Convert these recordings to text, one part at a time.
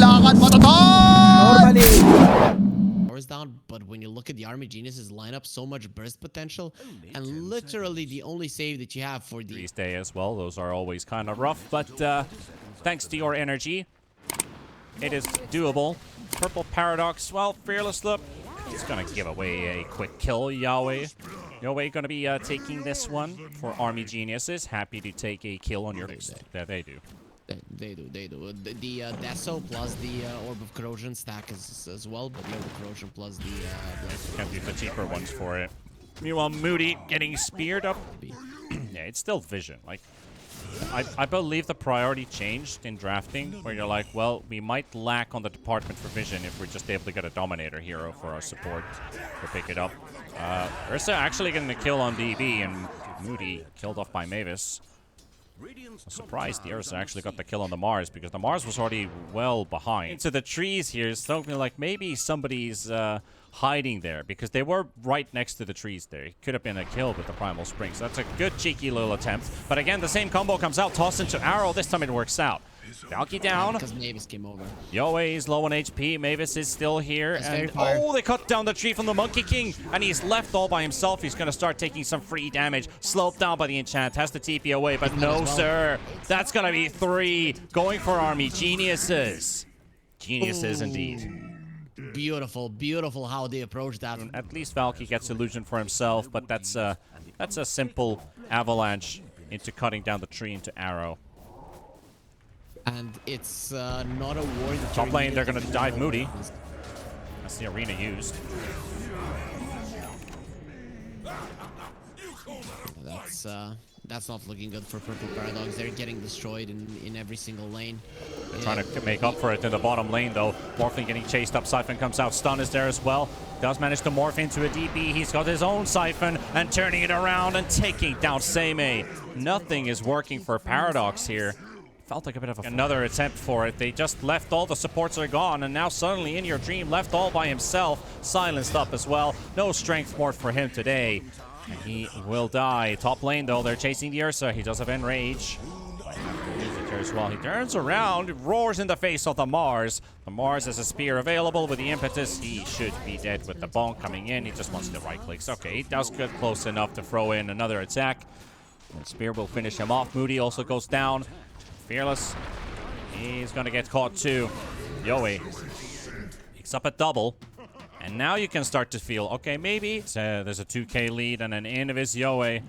lakad matatas! Normally. Powers down, but when you look at the Army Geniuses lineup, so much burst potential, and literally the only save that you have for the Freeze day as well. Those are always kind of rough, but thanks to your energy, it is doable. Purple Paradox, well, Fearless look. He's gonna give away a quick kill, Yahweh. Yahweh gonna be taking this one for Army Geniuses. Happy to take a kill on your face. Yeah, they do. They do. The Deso plus the Orb of Corrosion stack as well, but the Orb of Corrosion plus the... Can't do the cheaper ones for it. Meanwhile, Moody getting speared up. Yeah, it's still vision. Like, I believe the priority changed in drafting, where you're like, well, we might lack on the department for vision if we're just able to get a Dominator hero for our support to pick it up. Ursa actually getting the kill on DB, and Moody killed off by Mavis. I'm surprised the Ursa actually got the kill on the Mars, because the Mars was already well behind. Into the trees here, so like maybe somebody's hiding there, because they were right next to the trees there. It could have been a kill with the Primal Spring, so that's a good cheeky little attempt. But again, the same combo comes out, tossed into Arrow. This time it works out. Valky down. Because Mavis came over. Yahweh is low on HP. Mavis is still here. And, oh, they cut down the tree from the Monkey King. And he's left all by himself. He's going to start taking some free damage. Slowed down by the enchant. Has the TP away. But no, sir. That's going to be 3. Going for Army Geniuses. Geniuses, indeed. Beautiful how they approach that. At least Valky gets illusion for himself. But that's a simple avalanche into cutting down the tree into Arrow. And it's not a war that top lane, they're going to dive Moody. That's the arena used. That's not looking good for Purple Paradox. They're getting destroyed in every single lane. They're trying to make up for it in the bottom lane, though. Morphling getting chased up. Siphon comes out. Stun is there as well. Does manage to morph into a DB. He's got his own Siphon and turning it around and taking down Seimei. Nothing is working for Paradox here. Felt like a bit of another attempt for it. They just left all the supports are gone, and now suddenly in your dream, left all by himself, silenced up as well. No strength more for him today. And he will die. Top lane though, they're chasing the Ursa. He does have Enrage. As well. He turns around, roars in the face of the Mars. The Mars has a spear available with the impetus. He should be dead with the bonk coming in. He just wants the right clicks. Okay, he does get close enough to throw in another attack. And spear will finish him off. Moody also goes down. Fearless, he's gonna get caught too. Yahweh picks up a double, and now you can start to feel, okay, maybe there's a 2k lead and an in of his Yahweh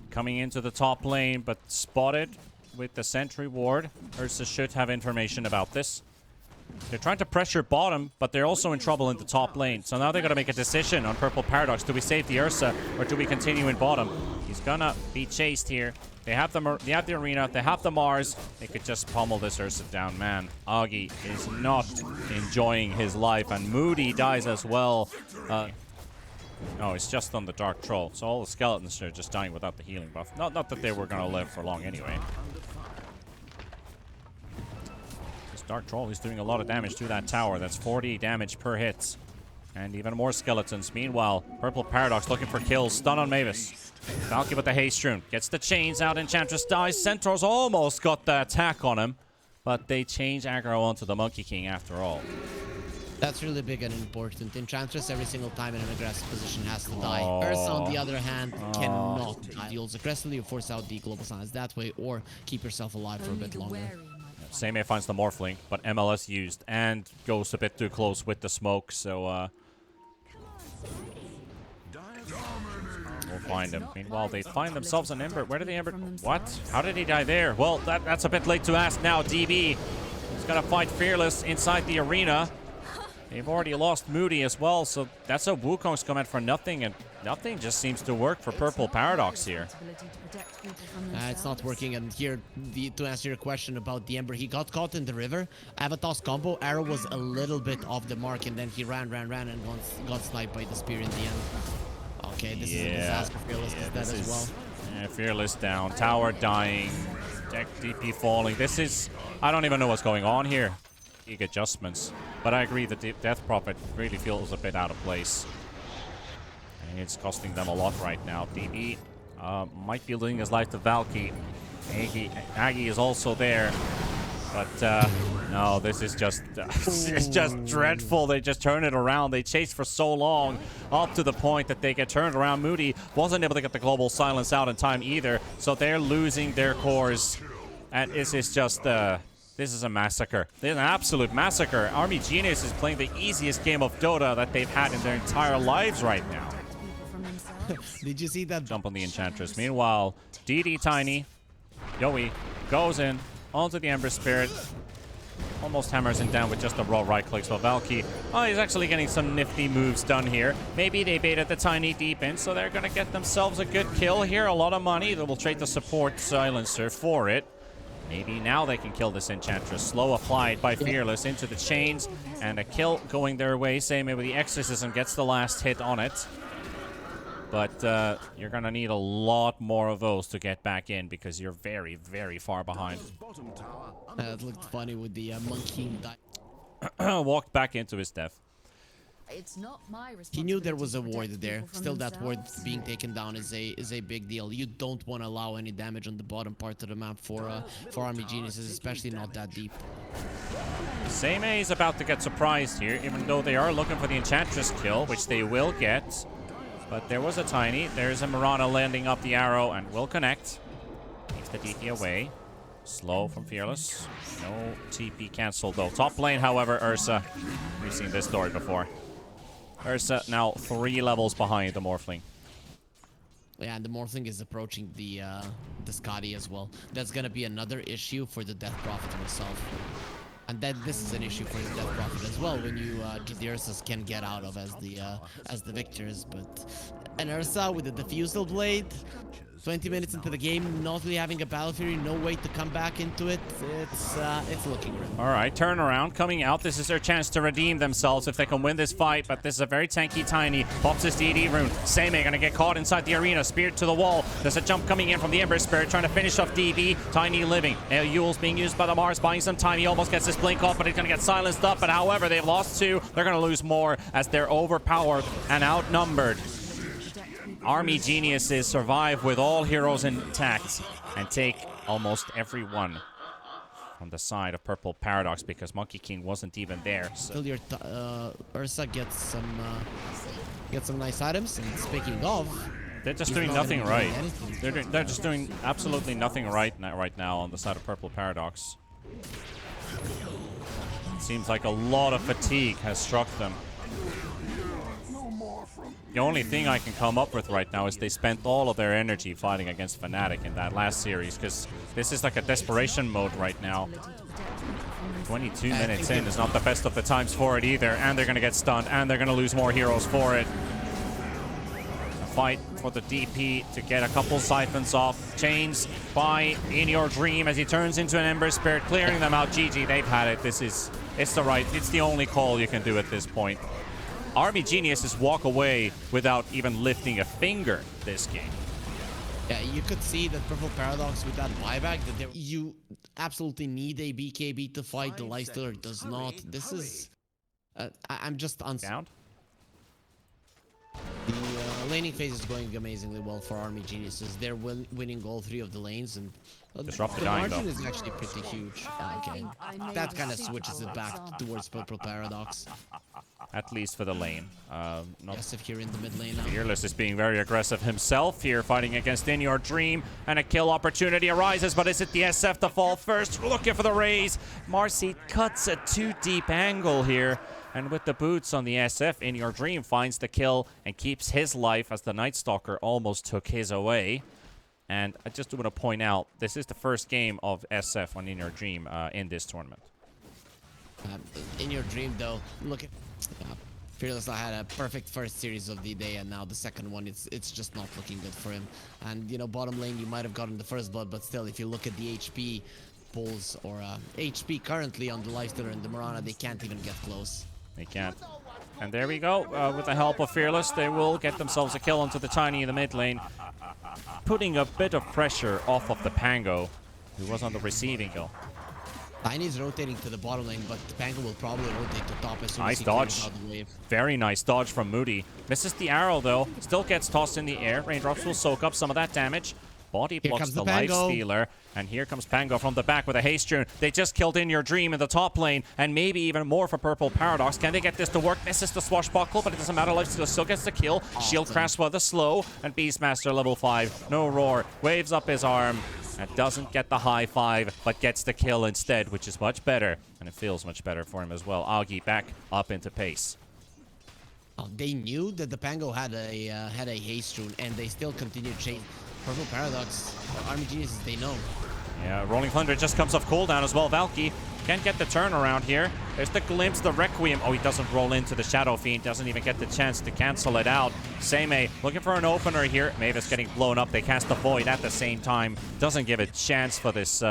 coming into the top lane, but spotted with the sentry ward. Ursa should have information about this. They're trying to pressure bottom, but they're also in trouble in the top lane. So now they're going to make a decision on Purple Paradox. Do we save the Ursa, or do we continue in bottom? He's gonna be chased here. They have the arena, they have the Mars. They could just pummel this Ursa down, man. Augie is not enjoying his life, and Moody dies as well. No, it's just on the Dark Troll. So all the skeletons are just dying without the healing buff. Not that they were going to live for long anyway. This Dark Troll is doing a lot of damage to that tower. That's 40 damage per hit. And even more skeletons. Meanwhile, Purple Paradox looking for kills. Stun on Mavis. Valky with the haste rune. Gets the chains out. Enchantress dies. Centaurs almost got the attack on him. But they change aggro onto the Monkey King after all. That's really big and important. Enchantress every single time in an aggressive position has to die. Ursa, on the other hand, cannot die. Deals aggressively or force out the global silence that way, or keep yourself alive for a bit longer. Seimei finds the Morphling, but MLS used and goes a bit too close with the smoke, so we'll find him. Meanwhile, they find themselves an Ember. Where did the Ember... What? How did he die there? Well, that's a bit late to ask now. DB is going to fight Fearless inside the arena. They've already lost Moody as well, so that's a Wukong's comment for nothing, and nothing just seems to work for Purple Paradox here. It's not working, and here, to answer your question about the Ember, he got caught in the river. Avatar's combo, Arrow was a little bit off the mark, and then he ran, and got sniped by the spear in the end. Okay, this is a disaster. Fearless is dead as well. Yeah, Fearless down, tower dying, deck DP falling. This is... I don't even know what's going on here. Big adjustments. But I agree that the Death Prophet really feels a bit out of place. And it's costing them a lot right now. DB might be losing his life to Valky. Aggie is also there. But no, this is just it's just dreadful. They just turn it around. They chase for so long, up to the point that they get turned around. Moody wasn't able to get the global silence out in time either, so they're losing their cores. And this is just this is a massacre. This is an absolute massacre. Army Genius is playing the easiest game of Dota that they've had in their entire lives right now. Did you see that Jump on the Enchantress. Meanwhile, DD Tiny, Yoey goes in onto the Ember Spirit. Almost hammers him down with just the raw right clicks. Well, Valky, oh, he's actually getting some nifty moves done here. Maybe they baited the Tiny deep in, so they're going to get themselves a good kill here. A lot of money. They will trade the support silencer for it. Maybe now they can kill this Enchantress. Slow applied by Fearless into the chains, and a kill going their way. Same with the Exorcism gets the last hit on it. But you're going to need a lot more of those to get back in because you're very, very far behind. It looked funny with the monkey. Walked back into his death. It's not my He knew there was a ward there. Still, that ward being taken down is a big deal. You don't want to allow any damage on the bottom part of the map for Army Geniuses, especially not that deep. Same A is about to get surprised here, even though they are looking for the Enchantress kill, which they will get. But there was a Tiny. There's a Mirana landing up the arrow and will connect. Takes the DP away. Slow from Fearless. No TP cancelled though. Top lane, however, Ursa. We've seen this story before. Ursa now 3 levels behind the Morphling. Yeah, and the Morphling is approaching the Scotty as well. That's gonna be another issue for the Death Prophet himself. And then this is an issue for the Death Prophet as well, when you the Ursas can get out of as the victors. But an Ursa with a Diffusal Blade, 20 minutes into the game, not really having a Battle Fury, no way to come back into it. It's looking grim. All right, turnaround coming out. This is their chance to redeem themselves if they can win this fight. But this is a very tanky Tiny. Pops his DD rune. Seimei gonna get caught inside the arena. Spear to the wall. There's a jump coming in from the Ember Spirit, trying to finish off DB. Tiny living. Yule's being used by the Mars, buying some time. He almost gets his blink off, but he's gonna get silenced up. But however, they've lost 2. They're gonna lose more as they're overpowered and outnumbered. Army Geniuses survive with all heroes intact and take almost every one from the side of Purple Paradox because Monkey King wasn't even there. So. Still, your Ursa gets some nice items. And speaking of, they're just doing nothing right. They're just doing absolutely nothing right now on the side of Purple Paradox. It seems like a lot of fatigue has struck them. The only thing I can come up with right now is they spent all of their energy fighting against Fnatic in that last series, because this is like a desperation mode right now. 22 minutes in is not the best of the times for it either, and they're going to get stunned, and they're going to lose more heroes for it. A fight for the DP to get a couple siphons off. Chains by In Your Dream as he turns into an Ember Spirit, clearing them out. GG, they've had it. It's the only call you can do at this point. Army Geniuses walk away without even lifting a finger this game. Yeah, you could see that Purple Paradox with that buyback, that you absolutely need a BKB to fight. The Lifestealer does not. This is... I'm just Down? The laning phase is going amazingly well for Army Geniuses. They're winning all 3 of the lanes, and Disrupt the dying, margin though. is actually pretty huge. Okay, that kind of switches it back towards Purple Paradox. At least for the lane. Yes, if you're in the mid lane now. Fearless is being very aggressive himself here, fighting against In Your Dream, and a kill opportunity arises, but is it the SF to fall first? Looking for the raise. Marcy cuts a 2-deep angle here, and with the boots on the SF, In Your Dream finds the kill and keeps his life as the Night Stalker almost took his away. And I just want to point out, this is the first game of SF on In Your Dream in this tournament. In Your Dream, though, look at... Fearless had a perfect first series of the day, and now the second one, it's just not looking good for him. And, you know, bottom lane, you might have gotten the first blood, but still, if you look at the HP pulls, or HP currently on the Lifestealer and the Mirana, they can't even get close. They can't. And there we go. With the help of Fearless, they will get themselves a kill onto the Tiny in the mid lane, putting a bit of pressure off of the Pango, who was on the receiving goal. Tiny's rotating to the bottom lane, but the Pango will probably rotate to top as soon Nice as he dodge. clears out the wave. Very nice dodge from Moody. Misses the arrow, though. Still gets tossed in the air. Raindrops will soak up some of that damage. Body Here blocks comes the the life Pango. stealer, and here comes Pango from the back with a haste rune. They just killed In Your Dream in the top lane, and maybe even more for Purple Paradox. Can they get this to work? Misses the swashbuckle, but it doesn't matter. Life stealer still gets the kill. Shield crash with a slow, and Beastmaster level 5. No roar. Waves up his arm, and doesn't get the high five, but gets the kill instead, which is much better, and it feels much better for him as well. Augie back up into pace. Oh, they knew that the Pango had a haste rune, and they still continued chasing. Purple Paradox, Army Geniuses, they know. Yeah, Rolling Thunder just comes off cooldown as well. Valky can't get the turnaround here. There's the glimpse, the Requiem. Oh, he doesn't roll into the Shadow Fiend. Doesn't even get the chance to cancel it out. Seimei looking for an opener here. Mavis getting blown up. They cast the Void at the same time. Doesn't give a chance for this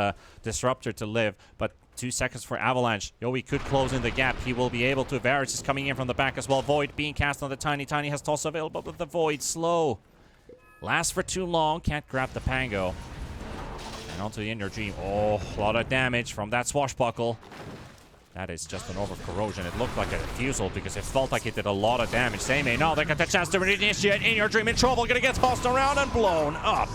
Disruptor to live. But 2 seconds for Avalanche. Yowie could close in the gap. He will be able to. Varus is coming in from the back as well. Void being cast on the Tiny. Tiny has toss available, but the Void slow. Lasts for too long. Can't grab the Pango. And onto the In Your Dream. Oh, a lot of damage from that swashbuckle. That is just an over-corrosion. It looked like a refusal because it felt like it did a lot of damage. Seimei, no, they got the chance to initiate. In Your Dream in trouble. Gonna get tossed around and blown up.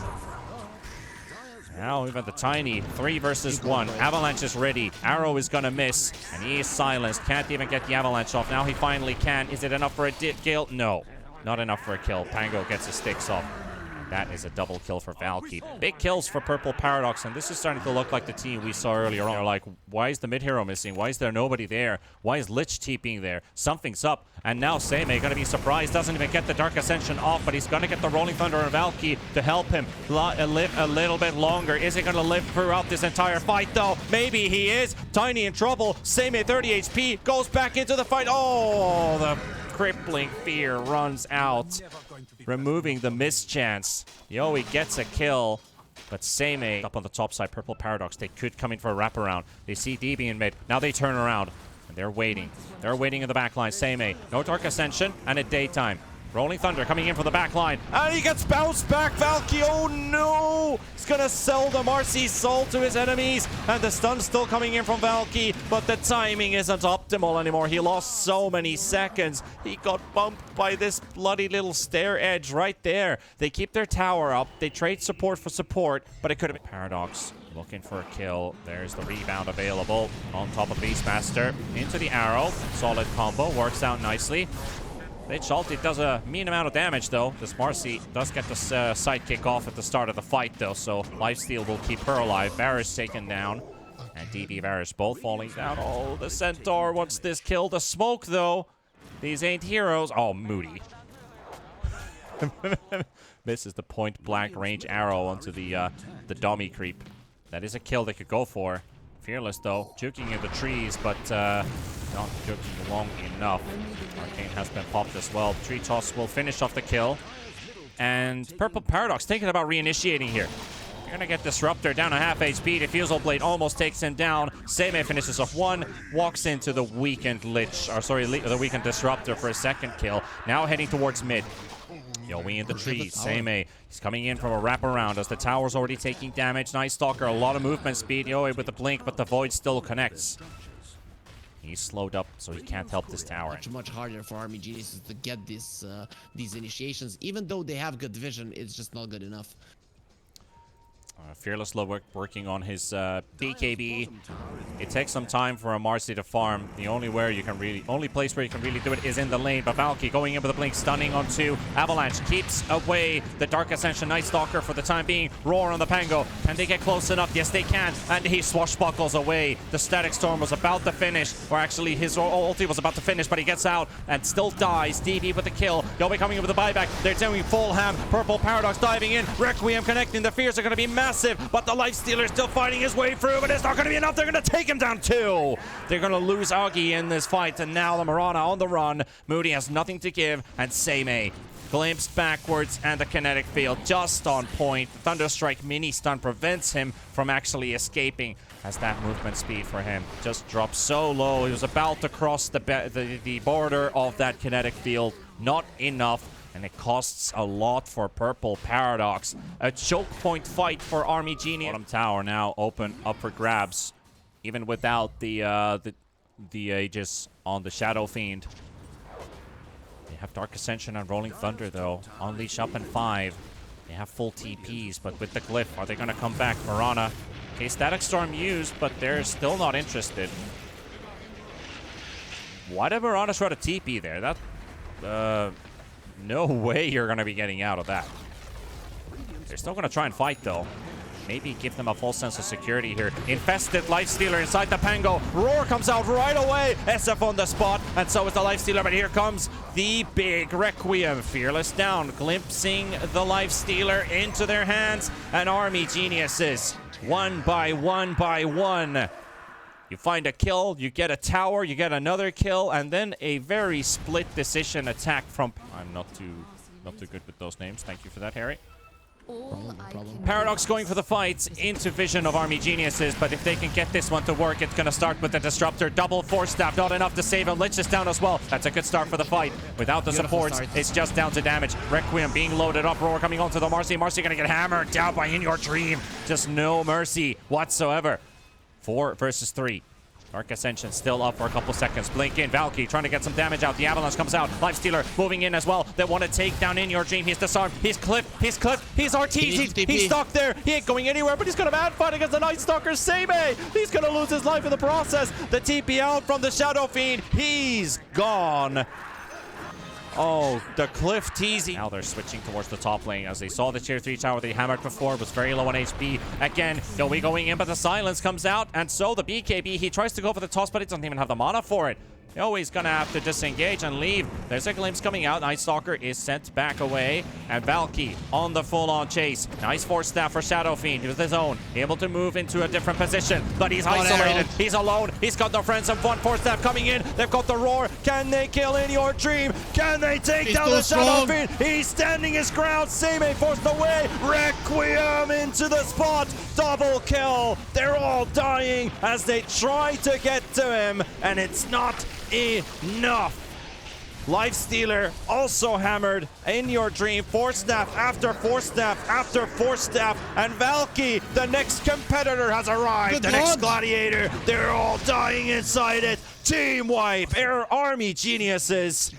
Now even the Tiny. 3 versus 1. Avalanche is ready. Arrow is gonna miss. And he is silenced. Can't even get the Avalanche off. Now he finally can. Is it enough for a kill? No. Not enough for a kill. Pango gets his sticks off. That is a double kill for Valky. Big kills for Purple Paradox, and this is starting to look like the team we saw earlier on. They're like, why is the mid-hero missing? Why is there nobody there? Why is Lich TPing there? Something's up. And now Seimei gonna be surprised. Doesn't even get the Dark Ascension off, but he's gonna get the Rolling Thunder and Valky to help him live a little bit longer. Is he gonna live throughout this entire fight, though? Maybe he is. Tiny in trouble. Seimei 30 HP. Goes back into the fight. Oh, the crippling fear runs out, removing the mischance. Yowie gets a kill, but Seimei up on the top side. Purple Paradox, they could come in for a wraparound. They see DB in mid. Now they turn around, and they're waiting. They're waiting in the back line. Seimei, no Dark Ascension, and a daytime. Rolling Thunder coming in from the back line, and he gets bounced back. Valky, oh no! He's gonna sell the Marcy's soul to his enemies, and the stun's still coming in from Valky, but the timing isn't optimal anymore. He lost so many seconds. He got bumped by this bloody little stair edge right there. They keep their tower up. They trade support for support, but it could have been Paradox looking for a kill. There's the rebound available on top of Beastmaster. Into the arrow. Solid combo. Works out nicely. Lich ulti does a mean amount of damage, though. This Marcy does get the sidekick off at the start of the fight, though, so lifesteal will keep her alive. Varus taken down, and DB Varus both falling down. Oh, the Centaur wants this kill. The smoke, though. These ain't heroes. Oh, Moody. Misses the point-blank range arrow onto the dummy creep. That is a kill they could go for. Fearless, though, juking in the trees, but not juking long enough. Arcane has been popped as well. Tree Toss will finish off the kill. And Purple Paradox thinking about reinitiating here. You're gonna get Disruptor down a half HP. Diffusal Blade almost takes him down. Seimei finishes off 1, walks into the weakened Lich, or sorry, the weakened Disruptor for a second kill. Now heading towards mid. Yowie in the trees. Seimei, he's coming in from a wraparound as the tower's already taking damage. Nice Stalker, a lot of movement speed. Yowie with the blink, but the Void still connects. He's slowed up, so he can't help this tower. Much harder for Army Geniuses to get these initiations. Even though they have good vision, it's just not good enough. Fearless Low working on his BKB. It takes some time for a Marcy to farm. The only place where you can really do it is in the lane. But Valky going in with a blink, stunning on 2. Avalanche keeps away the Dark Ascension Night Stalker for the time being. Roar on the Pango. Can they get close enough? Yes, they can. And he swashbuckles away. The Static Storm was about to finish, or actually his ulti was about to finish, but he gets out and still dies. DB with the kill. Yowie coming in with a buyback. They're doing full ham. Purple Paradox diving in. Requiem connecting. The fears are going to be massive, but the Lifestealer is still fighting his way through, but it's not going to be enough. They're going to take him down too. They're going to lose Augie in this fight, and now the Mirana on the run. Moody has nothing to give, and Seimei glimpsed backwards, and the kinetic field just on point. The Thunderstrike mini stun prevents him from actually escaping, as that movement speed for him just dropped so low. He was about to cross the border of that kinetic field. Not enough. And it costs a lot for Purple Paradox. A choke point fight for Army Genius. Bottom tower now open up for grabs, even without the Aegis on the Shadow Fiend. They have Dark Ascension and Rolling Thunder, though. Unleash up in 5. They have full TPs, but with the glyph, are they going to come back? Mirana, okay, Static Storm used, but they're still not interested. Why did Mirana try to TP there? That, no way you're going to be getting out of that. They're still going to try and fight, though. Maybe give them a false sense of security here. Infested Lifestealer inside the Pango. Roar comes out right away. SF on the spot, and so is the Lifestealer. But here comes the big Requiem. Fearless down, glimpsing the Lifestealer into their hands. And Army Geniuses, one by one. You find a kill, you get a tower, you get another kill, and then a very split decision attack from... I'm not too good with those names. Thank you for that, Harry. Paradox going for the fights into vision of Army Geniuses, but if they can get this one to work, it's going to start with the Disruptor. Double Force Staff, not enough to save him. Lich is down as well. That's a good start for the fight. Without the supports, it's just down to damage. Requiem being loaded up. Roar coming onto the Marcy. Marcy going to get hammered down by In Your Dream. Just no mercy whatsoever. 4 versus 3. Dark Ascension still up for a couple seconds. Blink in. Valky trying to get some damage out. The Avalanche comes out. Lifestealer moving in as well. They want to take down In Your Dream. He's disarmed. He's clipped. He's clipped. He's RT'd. He's stuck there. He ain't going anywhere, but he's going to mad fight against the Night Stalker. Seimei. He's going to lose his life in the process. The TP out from the Shadow Fiend. He's gone. Oh, the Cliff teasing. Now they're switching towards the top lane as they saw the tier 3 tower they hammered before was very low on HP. Again, going in, but the silence comes out, and so the BKB, he tries to go for the toss, but he doesn't even have the mana for it. Oh, he's gonna have to disengage and leave. There's a glimpse coming out. Night Stalker is sent back away. And Valky on the full-on chase. Nice Force Staff for Shadow Fiend with his own. Able to move into a different position. But he's isolated. He's alone. He's got no friends. And one Force Staff coming in. They've got the Roar. Can they kill In Your Dream? Can they take down the Shadow Fiend? He's standing his ground. Seimei forced away. Requiem into the spot. Double kill. They're all dying as they try to get to him. And it's not enough. Lifestealer also hammered. In Your Dream, Force Staff after Force Staff after Force Staff, and Valky, the next competitor, has arrived. The next Gladiator. They're all dying inside it. Team wipe. Army Geniuses.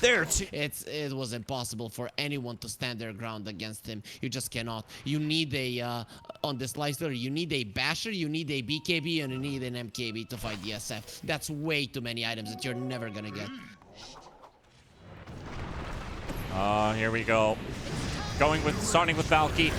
It was impossible for anyone to stand their ground against him. You just cannot. You need a on this Lifestealer, you need a Basher, you need a BKB, and you need an MKB to fight the SF. That's way too many items that you're never gonna get. Here we go. Starting with Valky.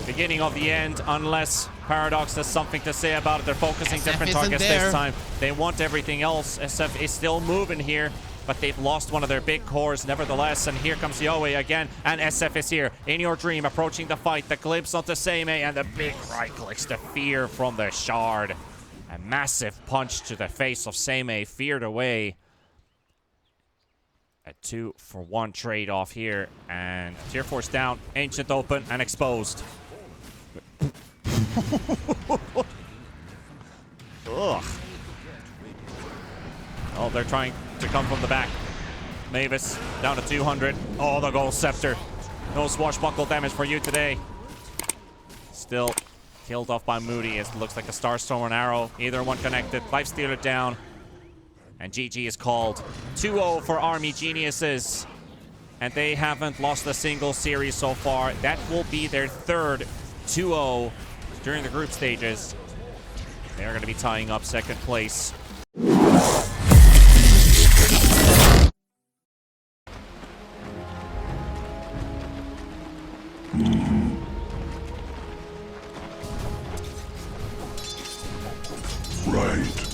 Beginning of the end, unless Paradox has something to say about it. They're focusing different targets this time. They want everything else. SF is still moving here, but they've lost one of their big cores nevertheless. And here comes Yowie again, and SF is here. In Your Dream approaching the fight. The glimpse onto Seimei, and the big right clicks. The fear from the Shard. A massive punch to the face of Seimei, feared away. A 2-for-1 trade-off here, and tier 4's down. Ancient open and exposed. Ugh. Oh, they're trying to come from the back. Mavis down to 200. Oh, the Gold Scepter. No swashbuckle damage for you today. Still killed off by Moody. It looks like a Starstorm and Arrow. Either one connected. Lifestealer down. And GG is called. 2-0 for Army Geniuses. And they haven't lost a single series so far. That will be their third 2-0 during the group stages. They're going to be tying up second place. Right.